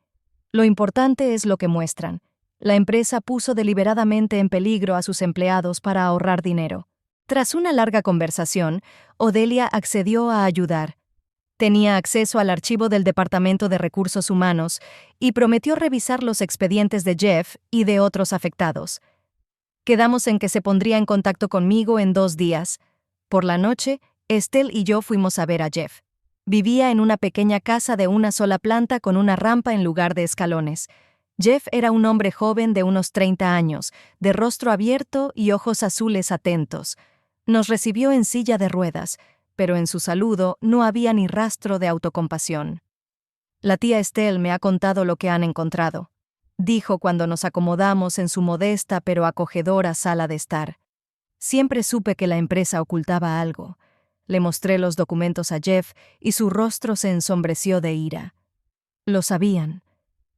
«Lo importante es lo que muestran. La empresa puso deliberadamente en peligro a sus empleados para ahorrar dinero». Tras una larga conversación, Odelia accedió a ayudar. Tenía acceso al archivo del Departamento de Recursos Humanos y prometió revisar los expedientes de Jeff y de otros afectados. Quedamos en que se pondría en contacto conmigo en 2 días. Por la noche, Estelle y yo fuimos a ver a Jeff. Vivía en una pequeña casa de una sola planta con una rampa en lugar de escalones. Jeff era un hombre joven de unos 30 años, de rostro abierto y ojos azules atentos. Nos recibió en silla de ruedas, pero en su saludo no había ni rastro de autocompasión. «La tía Estelle me ha contado lo que han encontrado», dijo cuando nos acomodamos en su modesta pero acogedora sala de estar. «Siempre supe que la empresa ocultaba algo». Le mostré los documentos a Jeff y su rostro se ensombreció de ira. «Lo sabían»,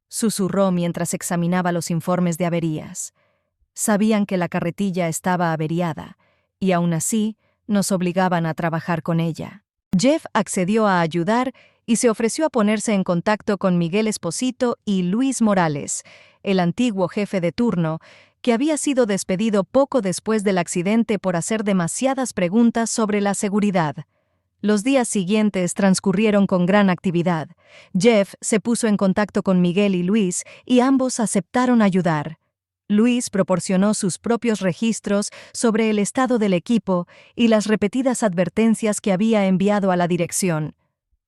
susurró mientras examinaba los informes de averías. «Sabían que la carretilla estaba averiada, y aún así nos obligaban a trabajar con ella». Jeff accedió a ayudar y se ofreció a ponerse en contacto con Miguel Esposito y Luis Morales, el antiguo jefe de turno, que había sido despedido poco después del accidente por hacer demasiadas preguntas sobre la seguridad. Los días siguientes transcurrieron con gran actividad. Jeff se puso en contacto con Miguel y Luis y ambos aceptaron ayudar. Luis proporcionó sus propios registros sobre el estado del equipo y las repetidas advertencias que había enviado a la dirección.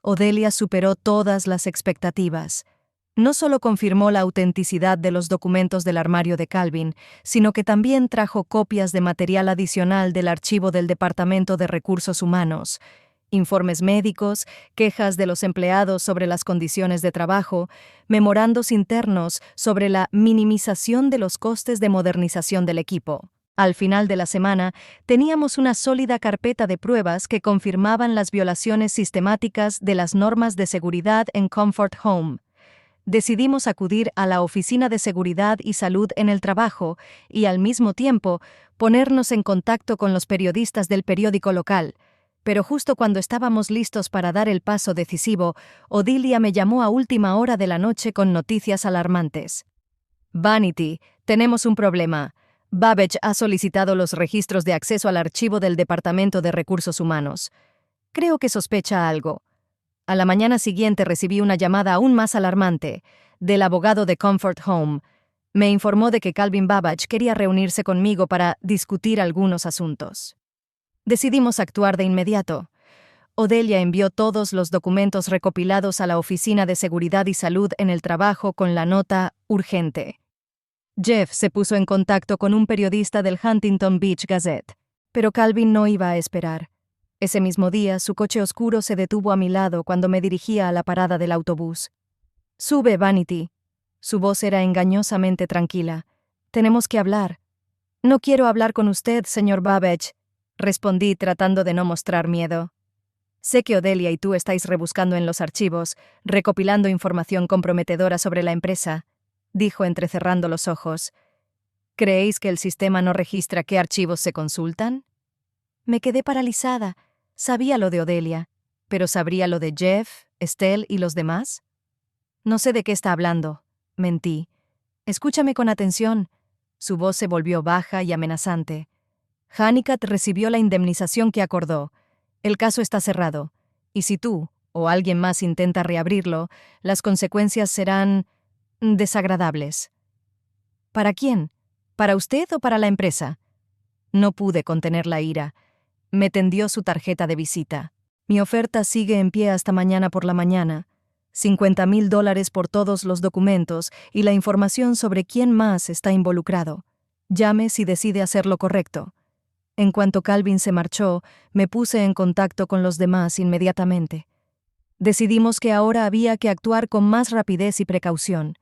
Odelia superó todas las expectativas. No solo confirmó la autenticidad de los documentos del armario de Calvin, sino que también trajo copias de material adicional del archivo del Departamento de Recursos Humanos, informes médicos, quejas de los empleados sobre las condiciones de trabajo, memorandos internos sobre la minimización de los costes de modernización del equipo. Al final de la semana, teníamos una sólida carpeta de pruebas que confirmaban las violaciones sistemáticas de las normas de seguridad en Comfort Home. Decidimos acudir a la Oficina de Seguridad y Salud en el Trabajo y, al mismo tiempo, ponernos en contacto con los periodistas del periódico local. Pero justo cuando estábamos listos para dar el paso decisivo, Odelia me llamó a última hora de la noche con noticias alarmantes. «Vanity, tenemos un problema. Babbage ha solicitado los registros de acceso al archivo del Departamento de Recursos Humanos. Creo que sospecha algo». A la mañana siguiente recibí una llamada aún más alarmante, del abogado de Comfort Home. Me informó de que Calvin Babbage quería reunirse conmigo para discutir algunos asuntos. Decidimos actuar de inmediato. Odelia envió todos los documentos recopilados a la Oficina de Seguridad y Salud en el Trabajo con la nota «Urgente». Jeff se puso en contacto con un periodista del Huntington Beach Gazette, pero Calvin no iba a esperar. Ese mismo día, su coche oscuro se detuvo a mi lado cuando me dirigía a la parada del autobús. «Sube, Vanity». Su voz era engañosamente tranquila. «Tenemos que hablar». «No quiero hablar con usted, señor Babbage», respondí tratando de no mostrar miedo. «Sé que Odelia y tú estáis rebuscando en los archivos, recopilando información comprometedora sobre la empresa», dijo entrecerrando los ojos. «¿Creéis que el sistema no registra qué archivos se consultan?» Me quedé paralizada. Sabía lo de Odelia, pero ¿sabría lo de Jeff, Estelle y los demás? «No sé de qué está hablando», mentí. «Escúchame con atención». Su voz se volvió baja y amenazante. «Honeycutt recibió la indemnización que acordó. El caso está cerrado, y si tú o alguien más intenta reabrirlo, las consecuencias serán desagradables». «¿Para quién? ¿Para usted o para la empresa?» No pude contener la ira. Me tendió su tarjeta de visita. «Mi oferta sigue en pie hasta mañana por la mañana. $50,000 por todos los documentos y la información sobre quién más está involucrado. Llame si decide hacer lo correcto». En cuanto Calvin se marchó, me puse en contacto con los demás inmediatamente. Decidimos que ahora había que actuar con más rapidez y precaución.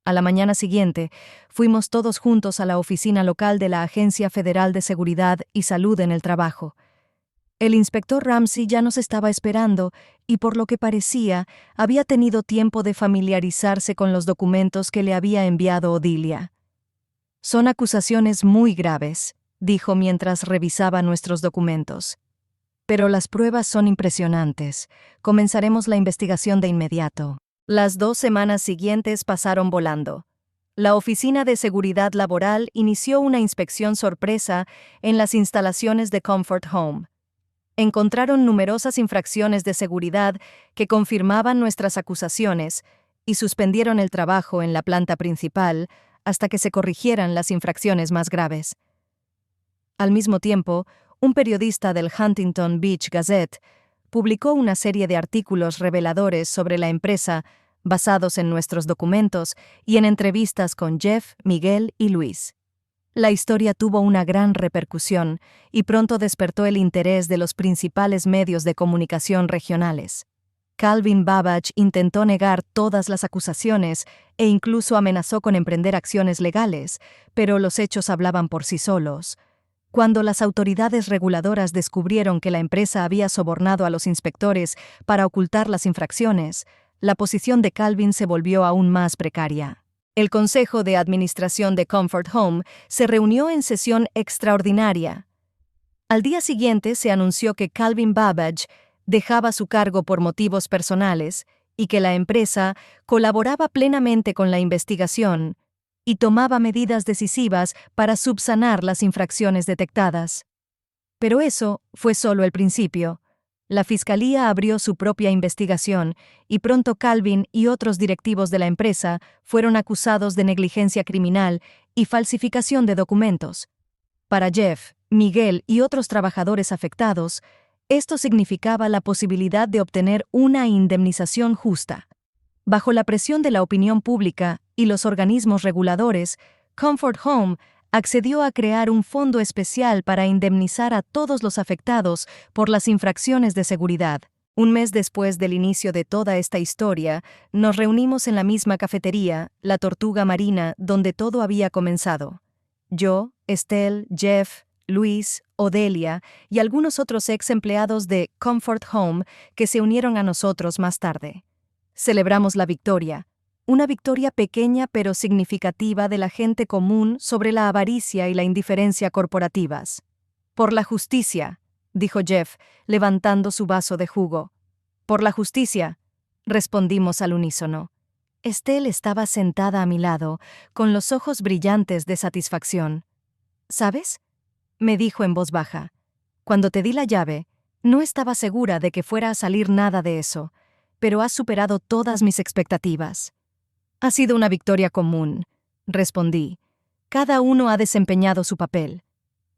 A la mañana siguiente, fuimos todos juntos a la oficina local de la Agencia Federal de Seguridad y Salud en el Trabajo. El inspector Ramsey ya nos estaba esperando y, por lo que parecía, había tenido tiempo de familiarizarse con los documentos que le había enviado Odelia. «Son acusaciones muy graves», dijo mientras revisaba nuestros documentos. «Pero las pruebas son impresionantes. Comenzaremos la investigación de inmediato». Las 2 semanas siguientes pasaron volando. La Oficina de Seguridad Laboral inició una inspección sorpresa en las instalaciones de Comfort Home. Encontraron numerosas infracciones de seguridad que confirmaban nuestras acusaciones y suspendieron el trabajo en la planta principal hasta que se corrigieran las infracciones más graves. Al mismo tiempo, un periodista del Huntington Beach Gazette publicó una serie de artículos reveladores sobre la empresa basados en nuestros documentos y en entrevistas con Jeff, Miguel y Luis. La historia tuvo una gran repercusión y pronto despertó el interés de los principales medios de comunicación regionales. Calvin Babbage intentó negar todas las acusaciones e incluso amenazó con emprender acciones legales, pero los hechos hablaban por sí solos. Cuando las autoridades reguladoras descubrieron que la empresa había sobornado a los inspectores para ocultar las infracciones, la posición de Calvin se volvió aún más precaria. El Consejo de Administración de Comfort Home se reunió en sesión extraordinaria. Al día siguiente se anunció que Calvin Babbage dejaba su cargo por motivos personales y que la empresa colaboraba plenamente con la investigación y tomaba medidas decisivas para subsanar las infracciones detectadas. Pero eso fue solo el principio. La Fiscalía abrió su propia investigación y pronto Calvin y otros directivos de la empresa fueron acusados de negligencia criminal y falsificación de documentos. Para Jeff, Miguel y otros trabajadores afectados, esto significaba la posibilidad de obtener una indemnización justa. Bajo la presión de la opinión pública y los organismos reguladores, Comfort Home accedió a crear un fondo especial para indemnizar a todos los afectados por las infracciones de seguridad. Un mes después del inicio de toda esta historia, nos reunimos en la misma cafetería, La Tortuga Marina, donde todo había comenzado. Yo, Estelle, Jeff, Luis, Odelia y algunos otros ex empleados de Comfort Home que se unieron a nosotros más tarde. Celebramos la victoria. Una victoria pequeña pero significativa de la gente común sobre la avaricia y la indiferencia corporativas. «Por la justicia», dijo Jeff, levantando su vaso de jugo. «Por la justicia», respondimos al unísono. Estelle estaba sentada a mi lado, con los ojos brillantes de satisfacción. «¿Sabes?», me dijo en voz baja. «Cuando te di la llave, no estaba segura de que fuera a salir nada de eso, pero has superado todas mis expectativas. Ha sido una victoria común. respondí. Cada uno ha desempeñado su papel.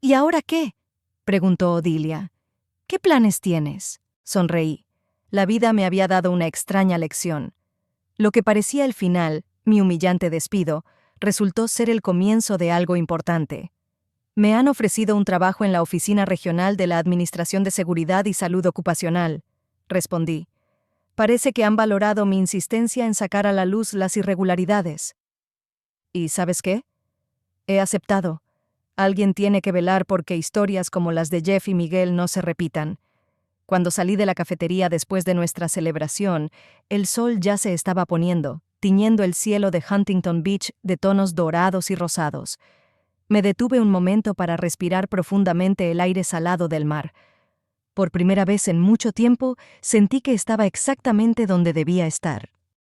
¿Y ahora qué? Preguntó Odilia. ¿Qué planes tienes? Sonreí. La vida me había dado una extraña lección. Lo que parecía el final, mi humillante despido, resultó ser el comienzo de algo importante. Me han ofrecido un trabajo en la Oficina Regional de la Administración de Seguridad y Salud Ocupacional, respondí. Parece que han valorado mi insistencia en sacar a la luz las irregularidades. ¿Y sabes qué? He aceptado. Alguien tiene que velar porque historias como las de Jeff y Miguel no se repitan. Cuando salí de la cafetería después de nuestra celebración, el sol ya se estaba poniendo, tiñendo el cielo de Huntington Beach de tonos dorados y rosados. Me detuve un momento para respirar profundamente el aire salado del mar. Por primera vez en mucho tiempo, sentí que estaba exactamente donde debía estar.